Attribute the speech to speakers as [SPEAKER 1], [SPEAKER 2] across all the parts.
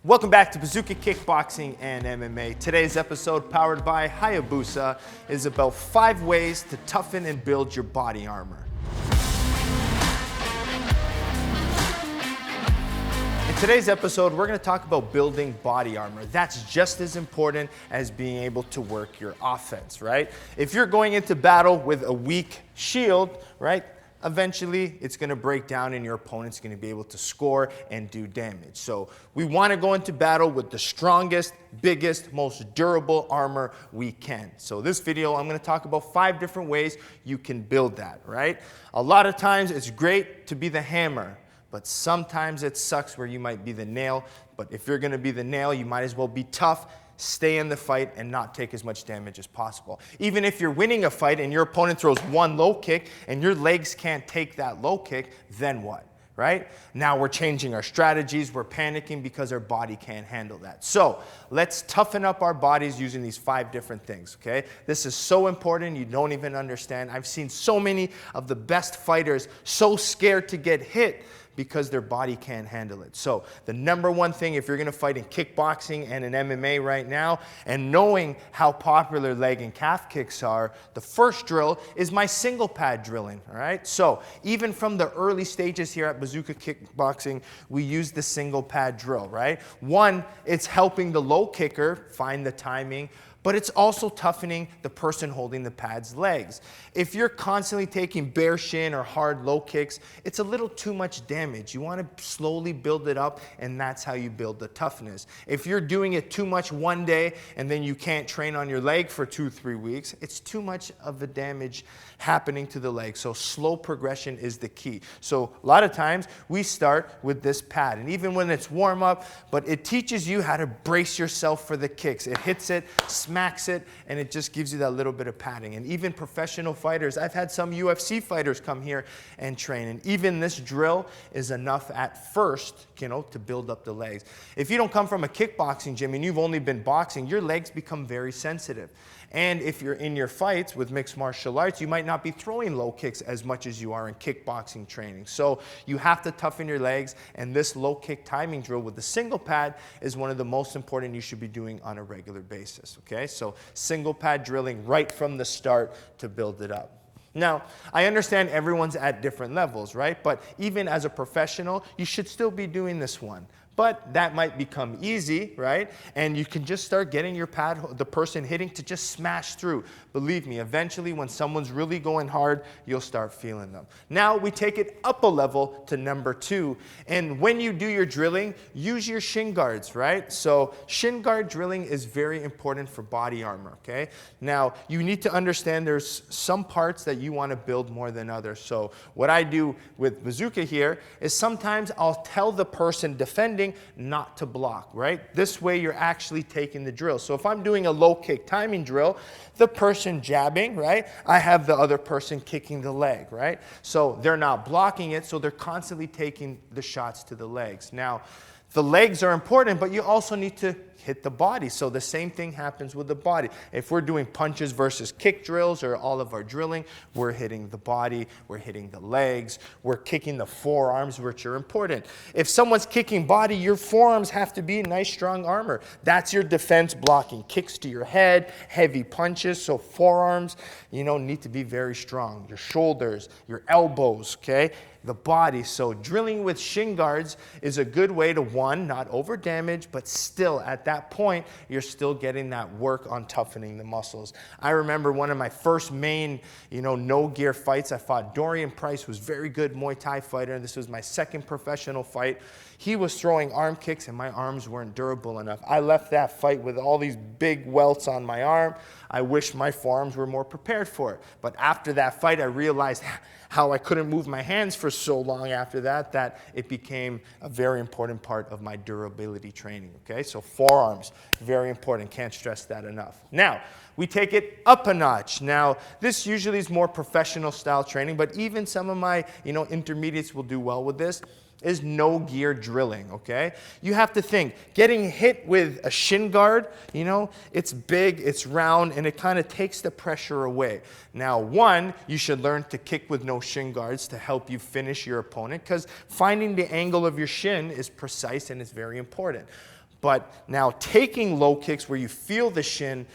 [SPEAKER 1] Welcome back to Bazooka Kickboxing and MMA. Today's episode, powered by Hayabusa, is about 5 ways to toughen and build your body armor. In today's episode, we're going to talk about building body armor. That's just as important as being able to work your offense, right? If you're going into battle with a weak shield, right, eventually it's going to break down and your opponent's going to be able to score and do damage. So we want to go into battle with the strongest, biggest, most durable armor we can. So this video, I'm going to talk about 5 different ways you can build that, right? A lot of times it's great to be the hammer, but sometimes it sucks where you might be the nail. But if you're going to be the nail, you might as well be tough, stay in the fight, and not take as much damage as possible. Even if you're winning a fight and your opponent throws one low kick and your legs can't take that low kick, then what? Right? Now we're changing our strategies. We're panicking because our body can't handle that. So let's toughen up our bodies using these 5 different things, okay? This is so important, you don't even understand. I've seen so many of the best fighters so scared to get hit because their body can't handle it. So the number one thing, if you're gonna fight in kickboxing and in MMA right now, and knowing how popular leg and calf kicks are, the first drill is my single pad drilling, all right? So even from the early stages here at Bazooka Kickboxing, we use the single pad drill, right? One, it's helping the low kicker find the timing, but it's also toughening the person holding the pad's legs. If you're constantly taking bare shin or hard low kicks, it's a little too much damage. You want to slowly build it up, and that's how you build the toughness. If you're doing it too much one day and then you can't train on your leg for 2-3 weeks, it's too much of a damage happening to the leg. So slow progression is the key. So a lot of times we start with this pad, and even when it's warm up, but it teaches you how to brace yourself for the kicks. It hits it, smacks it, and it just gives you that little bit of padding. And even professional fighters, I've had some UFC fighters come here and train, and even this drill is enough at first, you know, to build up the legs. If you don't come from a kickboxing gym and you've only been boxing, your legs become very sensitive. And if you're in your fights with mixed martial arts, you might not be throwing low kicks as much as you are in kickboxing training. So you have to toughen your legs, and this low kick timing drill with the single pad is one of the most important you should be doing on a regular basis, okay? So single pad drilling right from the start to build it up. Now, I understand everyone's at different levels, right? But even as a professional, you should still be doing this one. But that might become easy, right? And you can just start getting your pad, the person hitting, to just smash through. Believe me, eventually when someone's really going hard, you'll start feeling them. Now we take it up a level to number 2. And when you do your drilling, use your shin guards, right? So shin guard drilling is very important for body armor, okay? Now you need to understand there's some parts that you want to build more than others. So what I do with Bazooka here is sometimes I'll tell the person defending not to block, right? This way you're actually taking the drill. So if I'm doing a low kick timing drill, the person jabbing, right? I have the other person kicking the leg, right? So they're not blocking it, so they're constantly taking the shots to the legs. Now, the legs are important, but you also need to hit the body. So the same thing happens with the body. If we're doing punches versus kick drills or all of our drilling, we're hitting the body, we're hitting the legs, we're kicking the forearms, which are important. If someone's kicking body, your forearms have to be nice, strong armor. That's your defense blocking. Kicks to your head, heavy punches. So forearms, you know, need to be very strong. Your shoulders, your elbows, okay? The body. So drilling with shin guards is a good way to, one, not over damage, but still at that point, you're still getting that work on toughening the muscles. I remember one of my first main, no gear fights. I fought Dorian Price, who was a very good Muay Thai fighter, and this was my second professional fight. He was throwing arm kicks, and my arms weren't durable enough. I left that fight with all these big welts on my arm. I wish my forearms were more prepared for it. But after that fight, I realized how I couldn't move my hands for so long after that, that it became a very important part of my durability training, okay? So forearms, very important, can't stress that enough. Now, we take it up a notch. Now, this usually is more professional style training, but even some of my, intermediates will do well with this. Is no gear drilling, okay? You have to think, getting hit with a shin guard, it's big, it's round, and it kind of takes the pressure away. Now, one, you should learn to kick with no shin guards to help you finish your opponent, because finding the angle of your shin is precise and it's very important. But now taking low kicks where you feel the shin,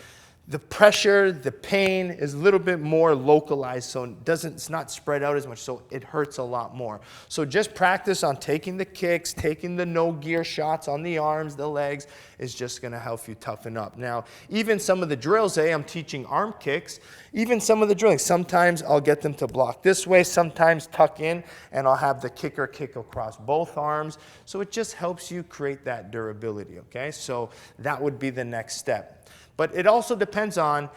[SPEAKER 1] the pressure, the pain is a little bit more localized, so it's not spread out as much, so it hurts a lot more. So just practice on taking the kicks, taking the no gear shots on the arms, the legs, is just gonna help you toughen up. Now, even some of the drills, I'm teaching arm kicks, even some of the drilling, sometimes I'll get them to block this way, sometimes tuck in, and I'll have the kicker kick across both arms. So it just helps you create that durability, okay? So that would be the next step. But it also depends on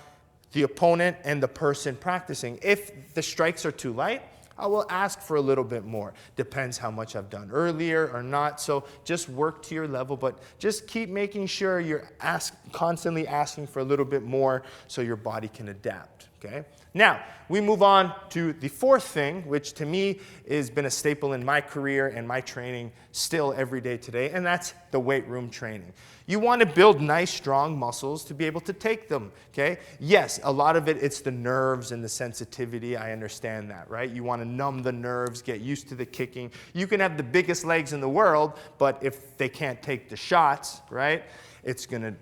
[SPEAKER 1] the opponent and the person practicing. If the strikes are too light, I will ask for a little bit more. Depends how much I've done earlier or not. So just work to your level, but just keep making sure you're constantly asking for a little bit more so your body can adapt, okay? Now, we move on to the fourth thing, which to me has been a staple in my career and my training still every day today, and that's the weight room training. You want to build nice, strong muscles to be able to take them, okay? Yes, a lot of it's the nerves and the sensitivity. I understand that, right? You want to numb the nerves, get used to the kicking. You can have the biggest legs in the world, but if they can't take the shots, right, it's going to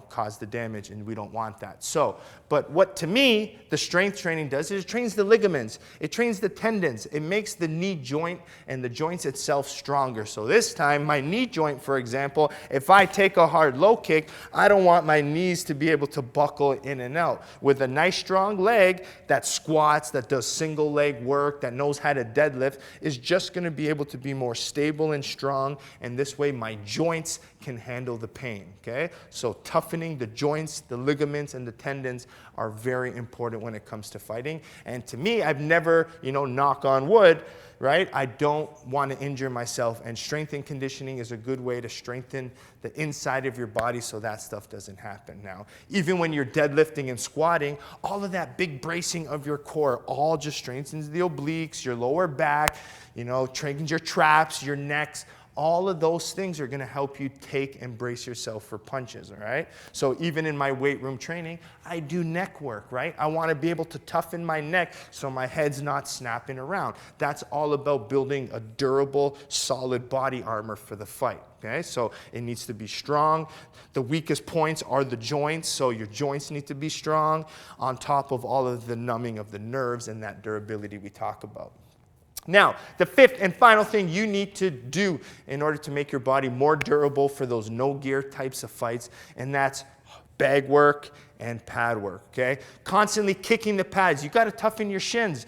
[SPEAKER 1] cause the damage, and we don't want that. So, but what to me, the strength training does is it trains the ligaments, it trains the tendons, it makes the knee joint and the joints itself stronger. So this time, my knee joint, for example, if I take a hard low kick, I don't want my knees to be able to buckle in and out. With a nice strong leg that squats, that does single leg work, that knows how to deadlift, is just gonna be able to be more stable and strong, and this way my joints can handle the pain, okay? So toughening the joints, the ligaments, and the tendons are very important when it comes to fighting. And to me, I've never, knock on wood, right? I don't want to injure myself, and strength and conditioning is a good way to strengthen the inside of your body so that stuff doesn't happen. Now, even when you're deadlifting and squatting, all of that big bracing of your core all just strengthens the obliques, your lower back, strengthens your traps, your necks. All of those things are going to help you take and brace yourself for punches, all right? So even in my weight room training, I do neck work, right? I want to be able to toughen my neck so my head's not snapping around. That's all about building a durable, solid body armor for the fight, okay? So it needs to be strong. The weakest points are the joints, so your joints need to be strong on top of all of the numbing of the nerves and that durability we talk about. Now, the fifth and final thing you need to do in order to make your body more durable for those no-gear types of fights, and that's bag work and pad work, okay? Constantly kicking the pads. You got to toughen your shins.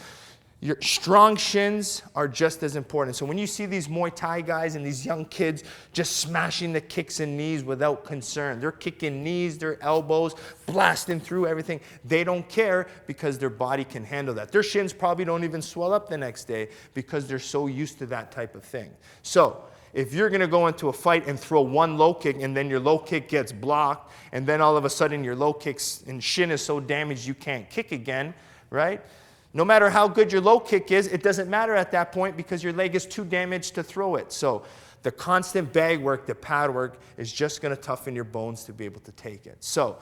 [SPEAKER 1] Your strong shins are just as important. So when you see these Muay Thai guys and these young kids just smashing the kicks and knees without concern, they're kicking knees, their elbows, blasting through everything. They don't care because their body can handle that. Their shins probably don't even swell up the next day because they're so used to that type of thing. So if you're going to go into a fight and throw one low kick and then your low kick gets blocked and then all of a sudden your low kicks and shin is so damaged you can't kick again, right? No matter how good your low kick is, it doesn't matter at that point because your leg is too damaged to throw it. So the constant bag work, the pad work, is just going to toughen your bones to be able to take it. So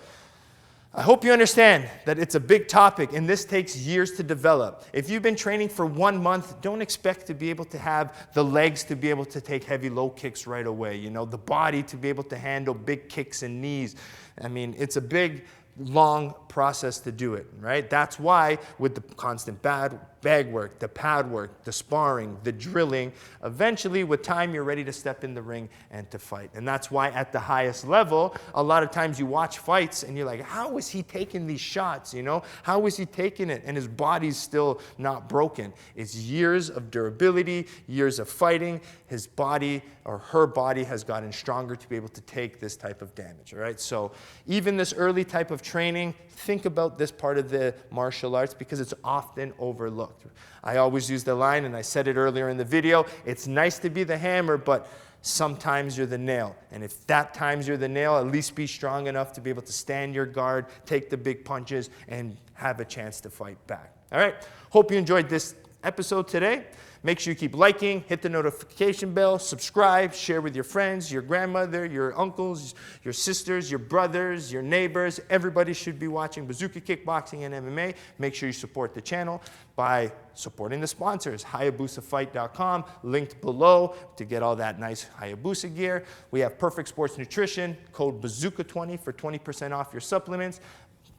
[SPEAKER 1] I hope you understand that it's a big topic and this takes years to develop. If you've been training for 1 month, don't expect to be able to have the legs to be able to take heavy low kicks right away. The body to be able to handle big kicks and knees. I mean, it's a big, long process to do it, right? That's why with the constant bag work, the pad work, the sparring, the drilling, eventually with time you're ready to step in the ring and to fight. And that's why at the highest level, a lot of times you watch fights and you're like, how is he taking these shots, How is he taking it? And his body's still not broken. It's years of durability, years of fighting. His body or her body has gotten stronger to be able to take this type of damage, all right? So even this early type of training, think about this part of the martial arts because it's often overlooked. I always use the line, and I said it earlier in the video, it's nice to be the hammer, but sometimes you're the nail. And if that times you're the nail, at least be strong enough to be able to stand your guard, take the big punches, and have a chance to fight back. All right? Hope you enjoyed this episode today. Make sure you keep liking, hit the notification bell, subscribe, share with your friends, your grandmother, your uncles, your sisters, your brothers, your neighbors. Everybody should be watching Bazooka Kickboxing and MMA. Make sure you support the channel by supporting the sponsors, HayabusaFight.com, linked below to get all that nice Hayabusa gear. We have Perfect Sports Nutrition, code Bazooka20 for 20% off your supplements.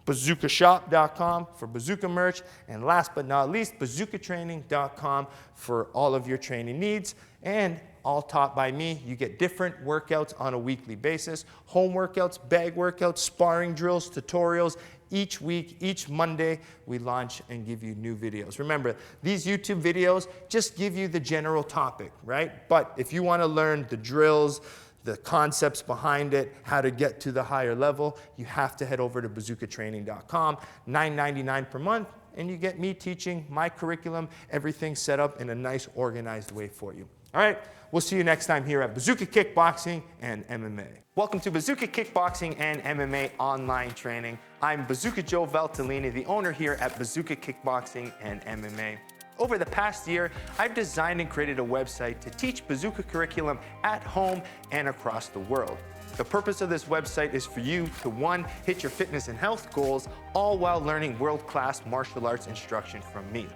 [SPEAKER 1] BazookaShop.com for Bazooka merch, and last but not least, BazookaTraining.com for all of your training needs, and all taught by me. You get different workouts on a weekly basis, home workouts, bag workouts, sparring drills, tutorials. Each week, each Monday, we launch and give you new videos. Remember, these YouTube videos just give you the general topic, right? But if you want to learn the drills, the concepts behind it, how to get to the higher level, you have to head over to bazookatraining.com, $9.99 per month, and you get me teaching my curriculum, everything set up in a nice, organized way for you. All right, we'll see you next time here at Bazooka Kickboxing and MMA. Welcome to Bazooka Kickboxing and MMA online training. I'm Bazooka Joe Valtellini, the owner here at Bazooka Kickboxing and MMA. Over the past year, I've designed and created a website to teach Bazooka curriculum at home and across the world. The purpose of this website is for you to, one, hit your fitness and health goals, all while learning world-class martial arts instruction from me.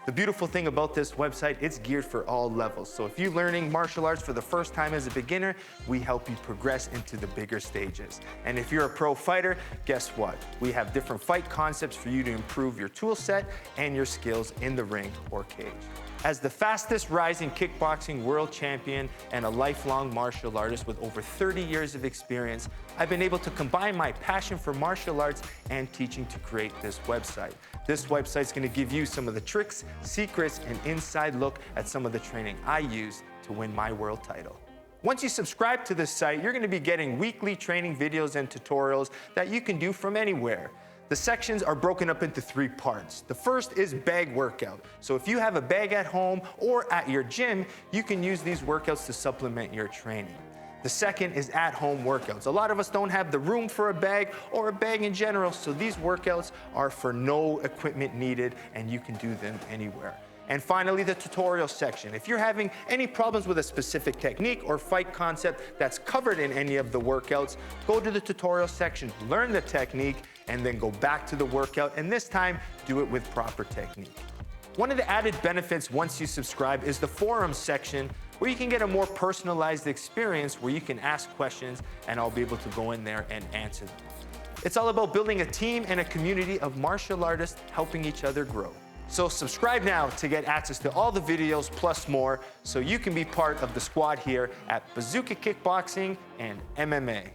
[SPEAKER 1] The beautiful thing about this website, it's geared for all levels. So if you're learning martial arts for the first time as a beginner, we help you progress into the bigger stages. And if you're a pro fighter, guess what? We have different fight concepts for you to improve your tool set and your skills in the ring or cage. As the fastest rising kickboxing world champion and a lifelong martial artist with over 30 years of experience, I've been able to combine my passion for martial arts and teaching to create this website. This website's gonna give you some of the tricks, secrets, and inside look at some of the training I use to win my world title. Once you subscribe to this site, you're gonna be getting weekly training videos and tutorials that you can do from anywhere. The sections are broken up into 3 parts. The first is bag workout. So if you have a bag at home or at your gym, you can use these workouts to supplement your training. The second is at-home workouts. A lot of us don't have the room for a bag or a bag in general, so these workouts are for no equipment needed and you can do them anywhere. And finally, the tutorial section. If you're having any problems with a specific technique or fight concept that's covered in any of the workouts, go to the tutorial section, learn the technique, and then go back to the workout, and this time, do it with proper technique. One of the added benefits once you subscribe is the forums section, where you can get a more personalized experience where you can ask questions and I'll be able to go in there and answer them. It's all about building a team and a community of martial artists helping each other grow. So subscribe now to get access to all the videos plus more so you can be part of the squad here at Bazooka Kickboxing and MMA.